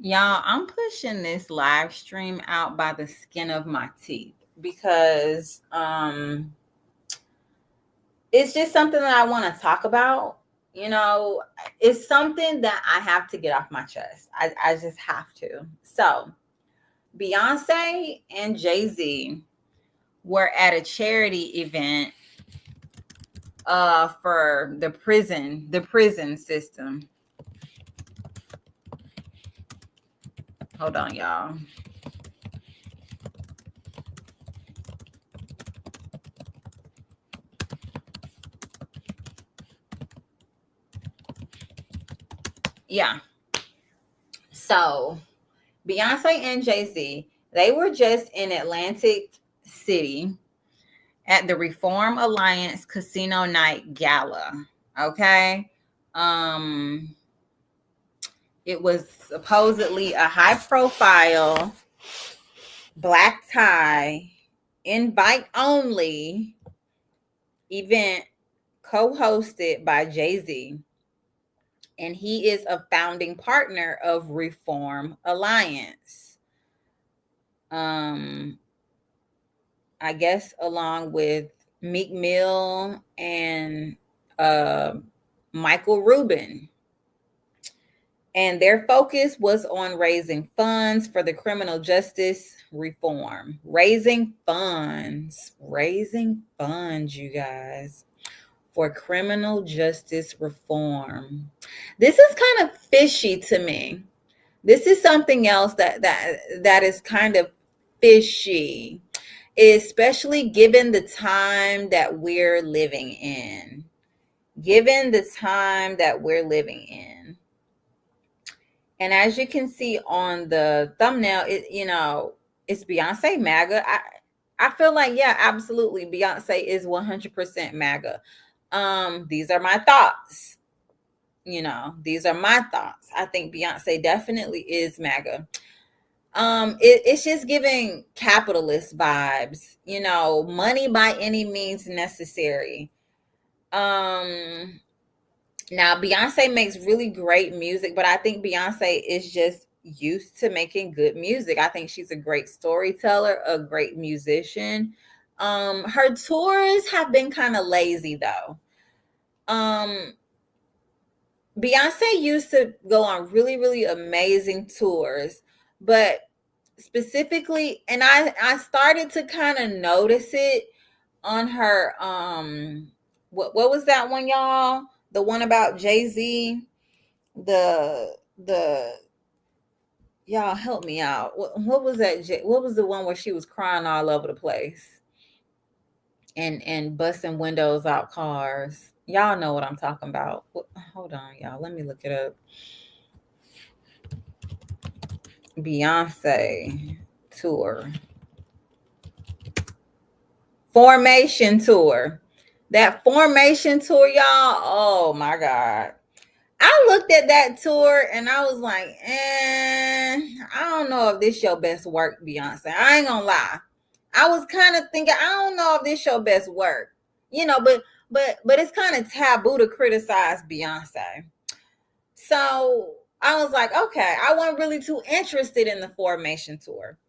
Y'all, I'm pushing this live stream out by the skin of my teeth because it's just something that I want to talk about. You know, it's something that I have to get off my chest. I just have to. So, Beyonce and Jay-Z were at a charity event for the prison system. Hold on, y'all. Yeah. So, Beyonce and Jay-Z, they were just in Atlantic City at the Reform Alliance Casino Night Gala. Okay. Um, it was supposedly a high profile, black tie, invite only event co hosted by Jay Z. And he is a founding partner of Reform Alliance. Um, I guess along with Meek Mill and uh, Michael Rubin. And their focus was on raising funds for the criminal justice reform. Raising funds, you guys, for criminal justice reform. This is kind of fishy to me. This is something else that is kind of fishy, especially given the time that we're living in. Given the time that we're living in. And as you can see on the thumbnail, it's Beyonce MAGA. I feel like, yeah, absolutely, Beyonce is 100% MAGA. These are my thoughts. These are my thoughts. I think Beyonce definitely is MAGA. It's just giving capitalist vibes, money by any means necessary. Um, Now, Beyonce makes really great music, but I think Beyonce is just used to making good music. I think she's a great storyteller, a great musician. Her tours have been kind of lazy though. Um, Beyonce used to go on really, really amazing tours, but specifically, and I started to kind of notice it on her what was that one, y'all? The one about Jay-Z, the y'all help me out. What was that? What was the one where she was crying all over the place and busting windows out cars? Y'all know what I'm talking about. Hold on, y'all. Let me look it up. Beyonce tour. Formation tour. That formation tour, y'all. Oh my God. I looked at that tour and I was like, I don't know if this your best work, Beyonce. I ain't gonna lie. I was kind of thinking, I don't know if this your best work. But it's kind of taboo to criticize Beyonce. So I was like, okay, I wasn't really too interested in the formation tour.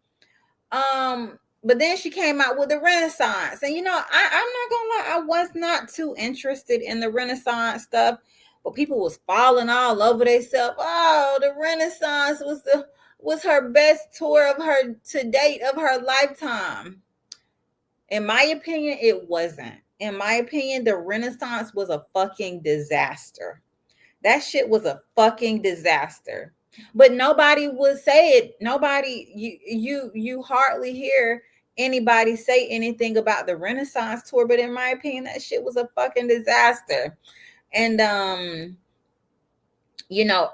But then she came out with the Renaissance. And I'm not gonna lie, I was not too interested in the Renaissance stuff, but people was falling all over themselves. Oh, the Renaissance was her best tour of her to date of her lifetime. In my opinion, it wasn't. In my opinion, the Renaissance was a fucking disaster. That shit was a fucking disaster. But nobody would say it. Nobody, you hardly hear anybody say anything about the Renaissance tour. But in my opinion, that shit was a fucking disaster. And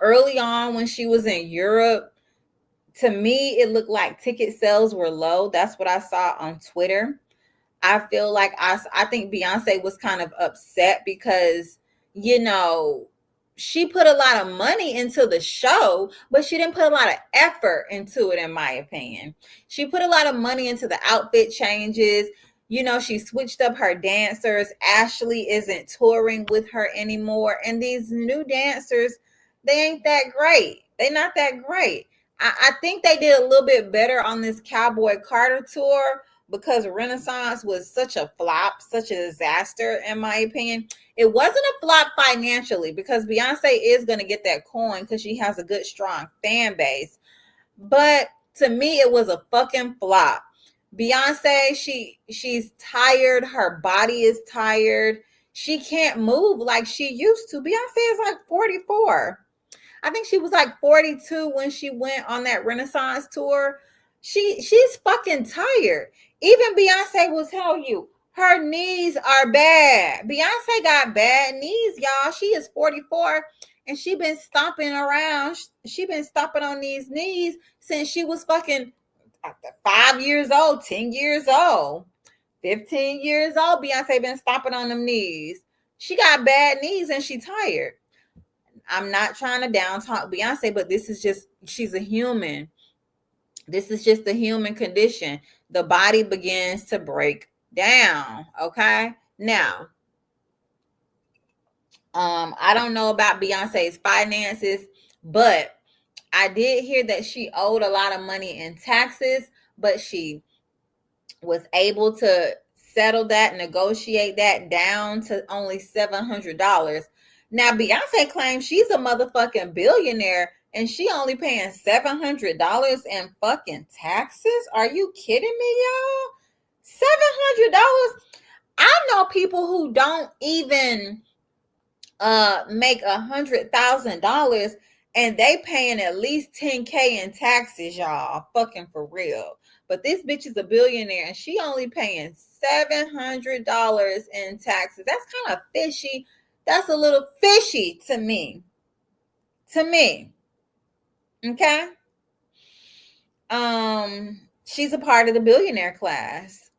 early on when she was in Europe, to me, it looked like ticket sales were low. That's what I saw on Twitter. I feel like I think Beyonce was kind of upset because, you know, she put a lot of money into the show, but she didn't put a lot of effort into it, in my opinion. She put a lot of money into the outfit changes. She switched up her dancers. Ashley isn't touring with her anymore. And these new dancers, they ain't that great. They're not that great. I think they did a little bit better on this Cowboy Carter tour because Renaissance was such a flop, such a disaster, in my opinion. It wasn't a flop financially because Beyonce is going to get that coin because she has a good, strong fan base. But to me, it was a fucking flop. Beyonce, she's tired. Her body is tired. She can't move like she used to. Beyonce is like 44. I think she was like 42 when she went on that Renaissance tour. She's fucking tired. Even Beyonce will tell you her knees are bad. Beyonce got bad knees, y'all. She is 44 and she been stomping around. She been stomping on these knees since she was fucking 5 years old, 10 years old, 15 years old. Beyonce been stomping on them knees. She got bad knees and she tired. I'm not trying to down talk Beyonce, but this is just, she's a human. This is just the human condition. The body begins to break down. Okay. Now, I don't know about Beyonce's finances, but I did hear that she owed a lot of money in taxes, but she was able to settle that, negotiate that down to only $700. Now, Beyonce claims she's a motherfucking billionaire and she only paying $700 in fucking taxes. Are you kidding me, y'all? $700. I know people who don't even make $100,000 and they paying at least 10K in taxes, y'all. Fucking for real. But this bitch is a billionaire and she only paying $700 in taxes. That's kind of fishy. That's a little fishy to me. To me. Okay. She's a part of the billionaire class.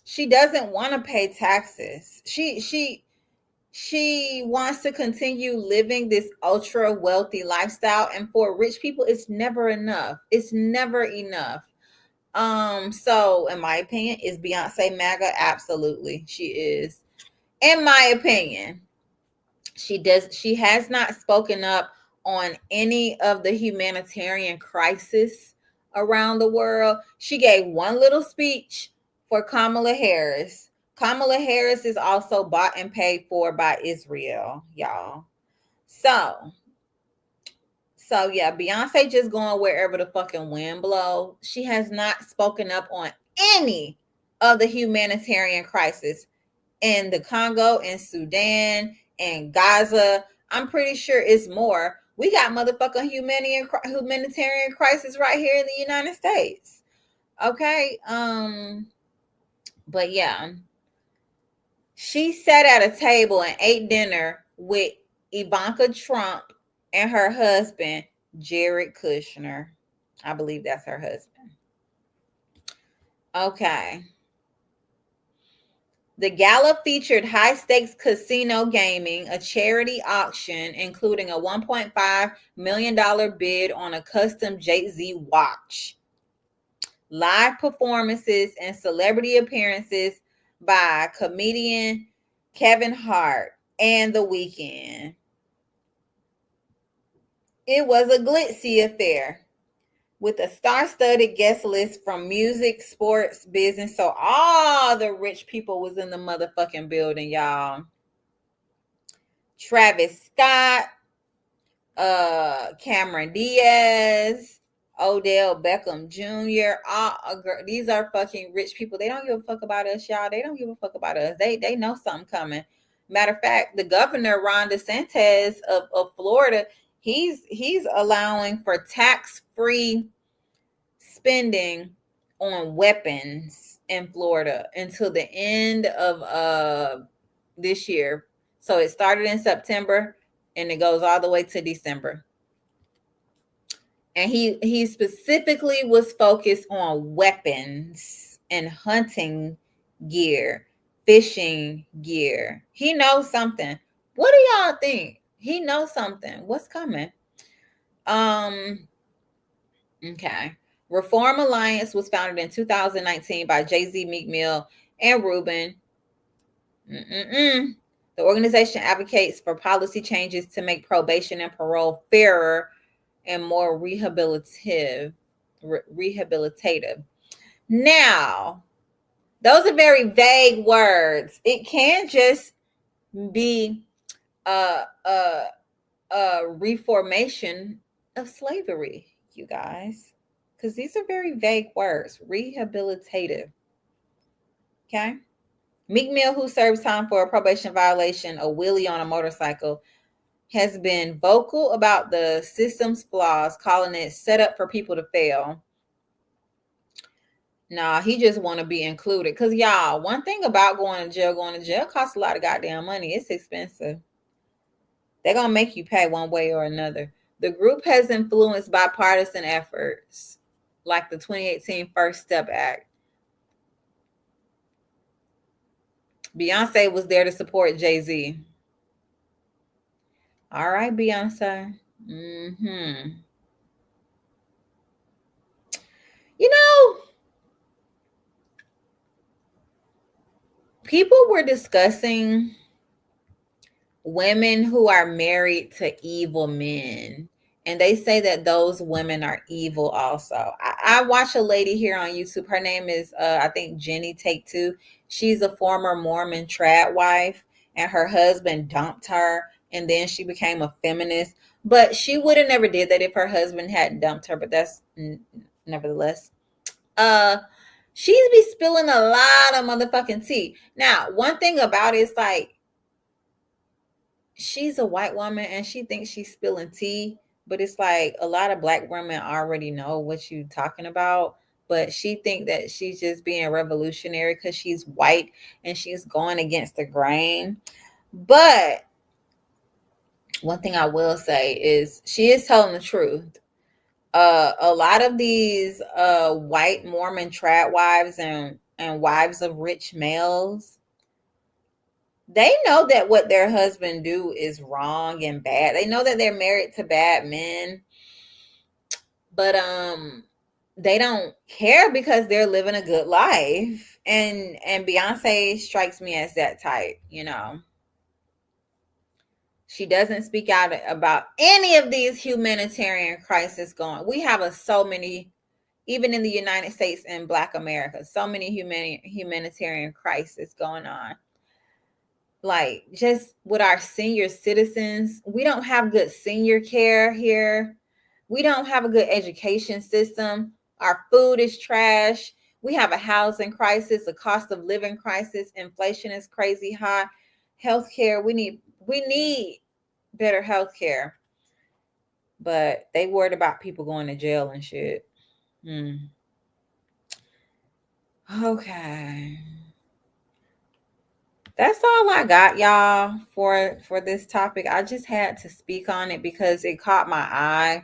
She doesn't want to pay taxes. She wants to continue living this ultra wealthy lifestyle, and for rich people it's never enough. It's never enough. So in my opinion, is Beyonce MAGA? Absolutely, she is. In my opinion, she has not spoken up on any of the humanitarian crisis around the world. She gave one little speech for Kamala Harris. Kamala Harris is also bought and paid for by Israel, y'all. So yeah, Beyonce just going wherever the fucking wind blows. She has not spoken up on any of the humanitarian crisis in the Congo and Sudan and Gaza. I'm pretty sure it's more. We got motherfucking humanitarian crisis right here in the United States. Okay. But yeah. She sat at a table and ate dinner with Ivanka Trump and her husband, Jared Kushner. I believe that's her husband. Okay. The gala featured high-stakes casino gaming, a charity auction, including a $1.5 million bid on a custom Jay-Z watch, live performances, and celebrity appearances by comedian Kevin Hart and The Weeknd. It was a glitzy affair with a star-studded guest list from music, sports, business. So all the rich people was in the motherfucking building, y'all. Travis Scott, Cameron Diaz, Odell Beckham Jr. These are fucking rich people. They don't give a fuck about us, y'all. They don't give a fuck about us. They know something coming. Matter of fact, the governor Ron DeSantis of Florida, he's allowing for tax-free spending on weapons in Florida until the end of this year. So it started in September and it goes all the way to December. And he specifically was focused on weapons and hunting gear, fishing gear. He knows something. What do y'all think? He knows something. What's coming? Okay. Reform Alliance was founded in 2019 by Jay-Z, Meek Mill, and Ruben. The organization advocates for policy changes to make probation and parole fairer and more rehabilitative. Now, those are very vague words. It can just be a reformation of slavery, you guys, because these are very vague words. Rehabilitative. Okay. Meek Mill, who serves time for a probation violation, a wheelie on a motorcycle, has been vocal about the system's flaws, calling it set up for people to fail. Nah, he just want to be included. Because, y'all, one thing about going to jail costs a lot of goddamn money. It's expensive. They're going to make you pay one way or another. The group has influenced bipartisan efforts like the 2018 First Step Act. Beyonce was there to support Jay-Z. All right, Beyonce. You know, people were discussing women who are married to evil men, and they say that those women are evil also. I watch a lady here on YouTube. Her name is I think Jenny Take Two. She's a former Mormon trad wife, and her husband dumped her, and then she became a feminist. But she would have never did that if her husband hadn't dumped her. But that's nevertheless. She's be spilling a lot of motherfucking tea. Now, one thing about it is like, she's a white woman and she thinks she's spilling tea, but it's like a lot of black women already know what you talking about. But she think that she's just being revolutionary because she's white and she's going against the grain. But one thing I will say is she is telling the truth. A lot of these white Mormon trad wives and wives of rich males, they know that what their husband do is wrong and bad. They know that they're married to bad men, but they don't care because they're living a good life. And Beyonce strikes me as that type, you know. She doesn't speak out about any of these humanitarian crises going. We have so many, even in the United States and Black America, so many humanitarian crises going on. Like, just with our senior citizens, we don't have good senior care here. We don't have a good education system. Our food is trash. We have a housing crisis, a cost of living crisis. Inflation is crazy high. Healthcare, we need better healthcare. But they worried about people going to jail and shit. Okay. That's all I got, y'all, for this topic. I just had to speak on it because it caught my eye,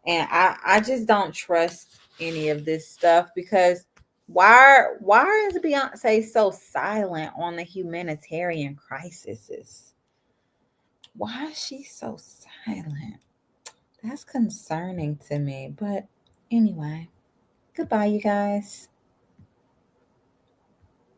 and I just don't trust any of this stuff. Because why is Beyonce so silent on the humanitarian crises? Why is she so silent? That's concerning to me. But anyway, goodbye, you guys.